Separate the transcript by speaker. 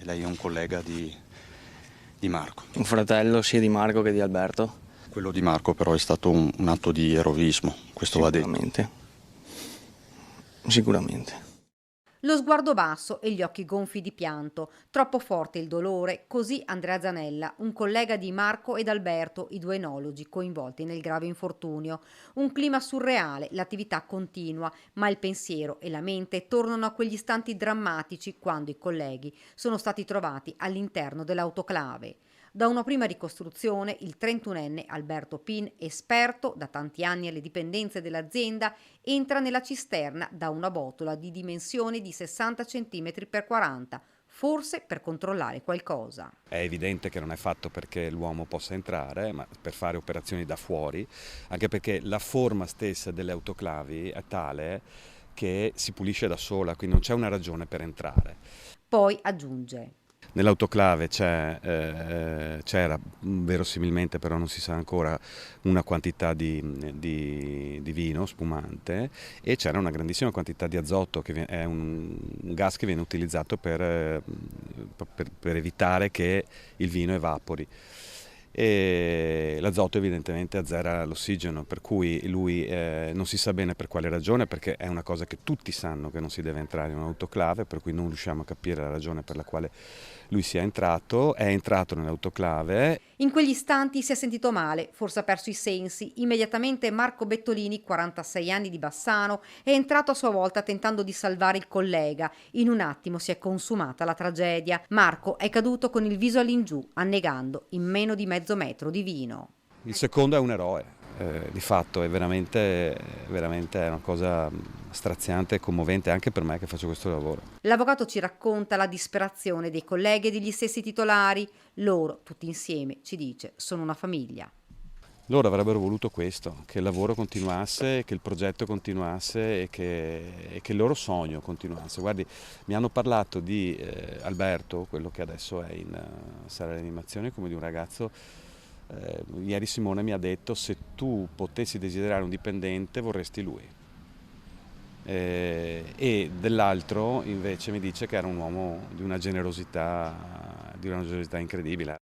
Speaker 1: E lei è un collega di Marco.
Speaker 2: Un fratello sia di Marco che di Alberto?
Speaker 1: Quello di Marco però è stato un atto di eroismo, questo va detto.
Speaker 2: Sicuramente. Sicuramente.
Speaker 3: Lo sguardo basso e gli occhi gonfi di pianto. Troppo forte il dolore, così Andrea Zanella, un collega di Marco ed Alberto, i due enologi coinvolti nel grave infortunio. Un clima surreale, l'attività continua, ma il pensiero e la mente tornano a quegli istanti drammatici quando i colleghi sono stati trovati all'interno dell'autoclave. Da una prima ricostruzione, il 31enne Alberto Pin, esperto da tanti anni alle dipendenze dell'azienda, entra nella cisterna da una botola di dimensioni di 60 cm per 40, forse per controllare qualcosa.
Speaker 4: È evidente che non è fatto perché l'uomo possa entrare, ma per fare operazioni da fuori, anche perché la forma stessa delle autoclavi è tale che si pulisce da sola, quindi non c'è una ragione per entrare.
Speaker 3: Poi aggiunge:
Speaker 4: Nell'autoclave c'era verosimilmente, però non si sa ancora, una quantità di vino spumante e c'era una grandissima quantità di azoto, che è un gas che viene utilizzato per evitare che il vino evapori. E l'azoto evidentemente azzera l'ossigeno, per cui lui non si sa bene per quale ragione, perché è una cosa che tutti sanno che non si deve entrare in un'autoclave, per cui non riusciamo a capire la ragione per la quale lui sia entrato. È entrato nell'autoclave.
Speaker 3: In quegli istanti si è sentito male, forse ha perso i sensi. Immediatamente Marco Bettolini, 46 anni di Bassano, è entrato a sua volta tentando di salvare il collega. In un attimo si è consumata la tragedia. Marco è caduto con il viso all'ingiù, annegando in meno di mezzo metro di vino.
Speaker 4: Il secondo è un eroe. Di fatto è veramente una cosa straziante e commovente anche per me che faccio questo lavoro.
Speaker 3: L'avvocato ci racconta la disperazione dei colleghi e degli stessi titolari. Loro, tutti insieme, ci dice, sono una famiglia.
Speaker 4: Loro avrebbero voluto questo, che il lavoro continuasse, che il progetto continuasse e che il loro sogno continuasse. Guardi, mi hanno parlato di Alberto, quello che adesso è in sala di animazione, come di un ragazzo. Ieri Simone mi ha detto: se tu potessi desiderare un dipendente vorresti lui. E dell'altro invece mi dice che era un uomo di una generosità incredibile.